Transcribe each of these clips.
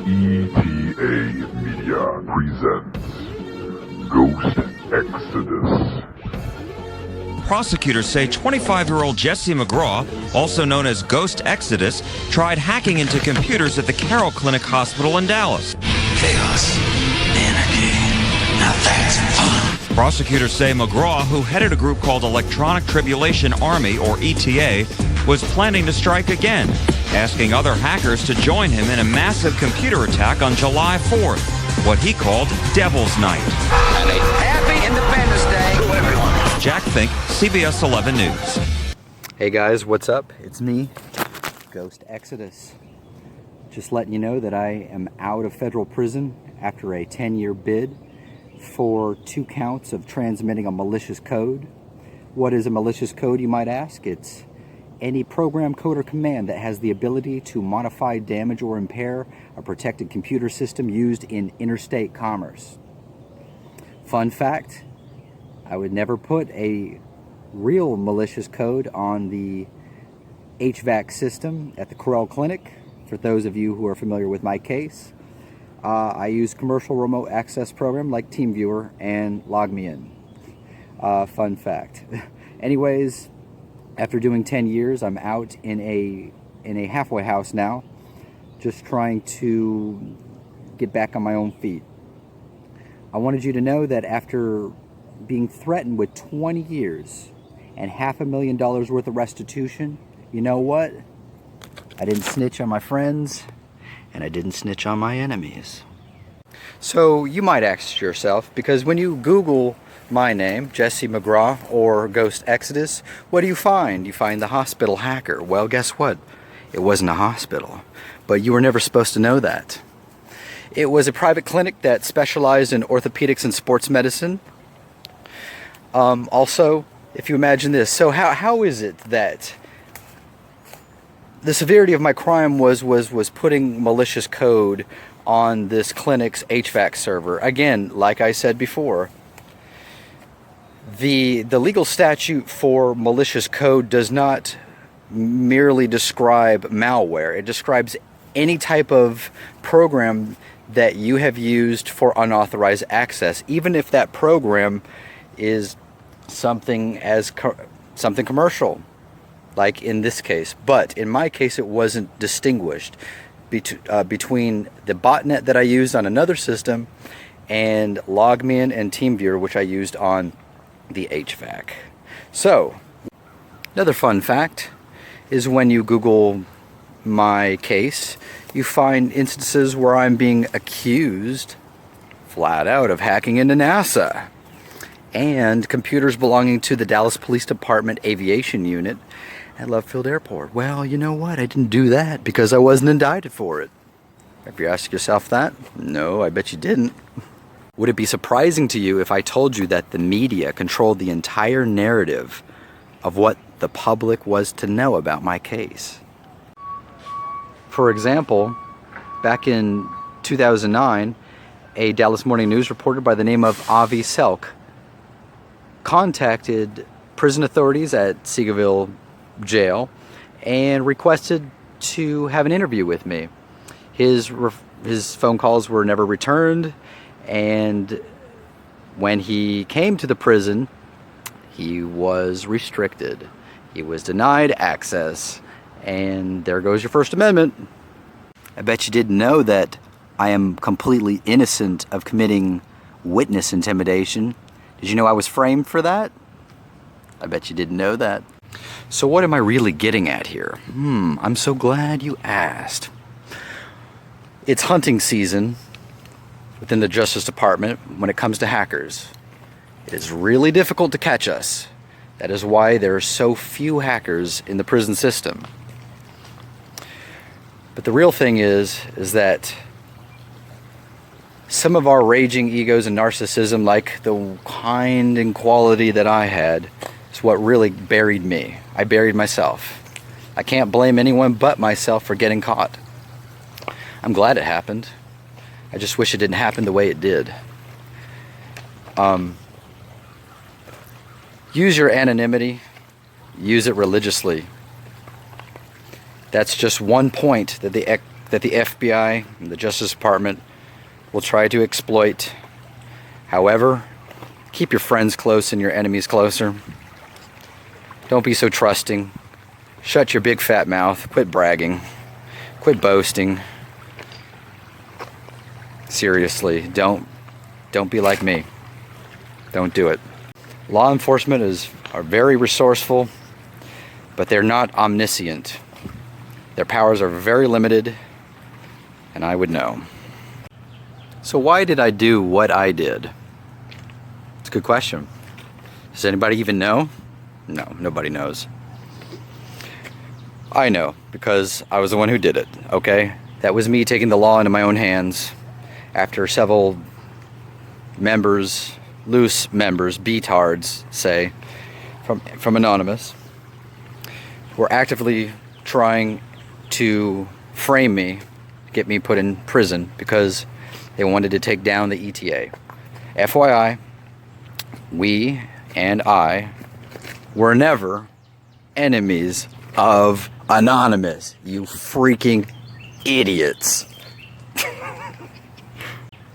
ETA Media presents Ghost Exodus. Prosecutors say 25-year-old Jesse McGraw, also known as Ghost Exodus, tried hacking into computers at the Carroll Clinic Hospital in Dallas. Chaos, anarchy, now that's fun. Prosecutors say McGraw, who headed a group called Electronik Tribulation Army, or ETA, was planning to strike again, asking other hackers to join him in a massive computer attack on July 4th, what he called Devil's Night. And a happy Independence Day to everyone. Jack Fink, CBS 11 News. Hey guys, what's up? It's me, Ghost Exodus. Just letting you know that I am out of federal prison after a 10-year bid for 2 counts of transmitting a malicious code. What is a malicious code, you might ask? It's any program, code, or command that has the ability to modify, damage, or impair a protected computer system used in interstate commerce. Fun fact, I would never put a real malicious code on the HVAC system at the Carroll Clinic. For those of you who are familiar with my case, I use commercial remote access program like TeamViewer and LogMeIn. Fun fact. Anyways, after doing 10 years, I'm out in a halfway house now, just trying to get back on my own feet. I wanted you to know that after being threatened with 20 years and $500,000 worth of restitution, you know what? I didn't snitch on my friends, and I didn't snitch on my enemies. So you might ask yourself, because when you Google my name, Jesse McGraw or Ghost Exodus, what do you find? You find the hospital hacker. Well, guess what? It wasn't a hospital, but you were never supposed to know that. It was a private clinic that specialized in orthopedics and sports medicine. Also, if you imagine this, so how is it that the severity of my crime was putting malicious code on this clinic's HVAC server? Again, like I said before, the legal statute for malicious code does not merely describe malware. It describes any type of program that you have used for unauthorized access, even if that program is something commercial, like in this case. But in my case, it wasn't distinguished between the botnet that I used on another system and LogMeIn and TeamViewer, which I used on the HVAC. So, another fun fact is when you Google my case, you find instances where I'm being accused flat out of hacking into NASA and computers belonging to the Dallas Police Department Aviation Unit at Love Field Airport. Well, you know what? I didn't do that because I wasn't indicted for it. Have you asked yourself that? No, I bet you didn't. Would it be surprising to you if I told you that the media controlled the entire narrative of what the public was to know about my case? For example, back in 2009, a Dallas Morning News reporter by the name of Avi Selk contacted prison authorities at Seagoville Jail and requested to have an interview with me. His phone calls were never returned, and when he came to the prison, he was restricted. He was denied access, and there goes your First Amendment. I bet you didn't know that I am completely innocent of committing witness intimidation. Did you know I was framed for that? I bet you didn't know that. So what am I really getting at here? I'm so glad you asked. It's hunting season within the Justice Department when it comes to hackers. It is really difficult to catch us. That is why there are so few hackers in the prison system. But the real thing is that some of our raging egos and narcissism, like the kind and quality that I had, is what really buried me. I buried myself. I can't blame anyone but myself for getting caught. I'm glad it happened. I just wish it didn't happen the way it did. Use your anonymity. Use it religiously. That's just one point that the that the FBI and the Justice Department will try to exploit. However, keep your friends close and your enemies closer. Don't be so trusting. Shut your big fat mouth. Quit bragging. Quit boasting. Seriously, don't be like me. Don't do it. Law enforcement are very resourceful, but they're not omniscient. Their powers are very limited, and I would know. So why did I do what I did? It's a good question. Does anybody even know? No, nobody knows. I know, because I was the one who did it, okay? That was me taking the law into my own hands after several members, loose members, beatards, say, from Anonymous, were actively trying to frame me, get me put in prison because they wanted to take down the ETA. FYI, we and I were never enemies of Anonymous, you freaking idiots.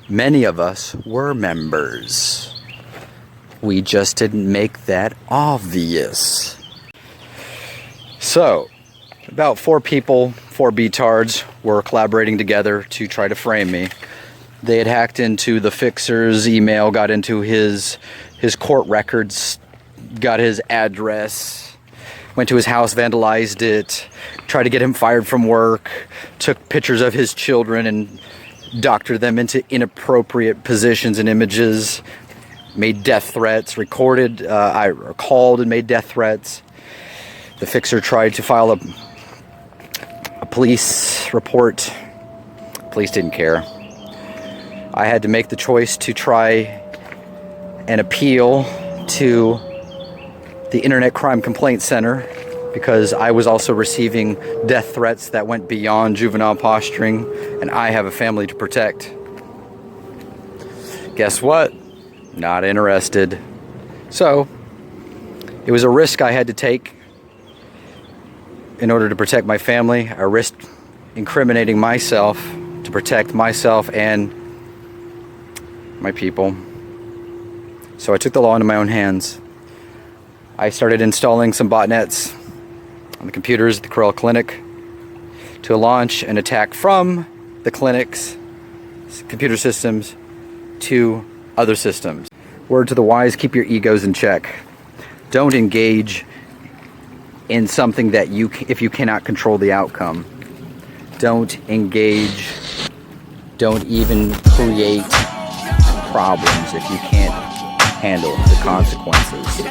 Many of us were members. We just didn't make that obvious. So, about 4 people, 4 beatards, were collaborating together to try to frame me. They had hacked into the fixer's email, got into his court records, got his address, went to his house, vandalized it, tried to get him fired from work, took pictures of his children and doctored them into inappropriate positions and images, made death threats, recorded, I called and made death threats. The fixer tried to file a police report. Police didn't care. I had to make the choice to try and appeal to the Internet Crime Complaint Center because I was also receiving death threats that went beyond juvenile posturing, and I have a family to protect. Guess what? Not interested. So, it was a risk I had to take in order to protect my family. I risked incriminating myself to protect myself and my people. So I took the law into my own hands. I started installing some botnets on the computers at the Corral Clinic to launch an attack from the clinic's computer systems to other systems. Word to the wise, keep your egos in check. Don't engage in something that if you cannot control the outcome. Don't engage, don't even create problems if you can't handle the consequences.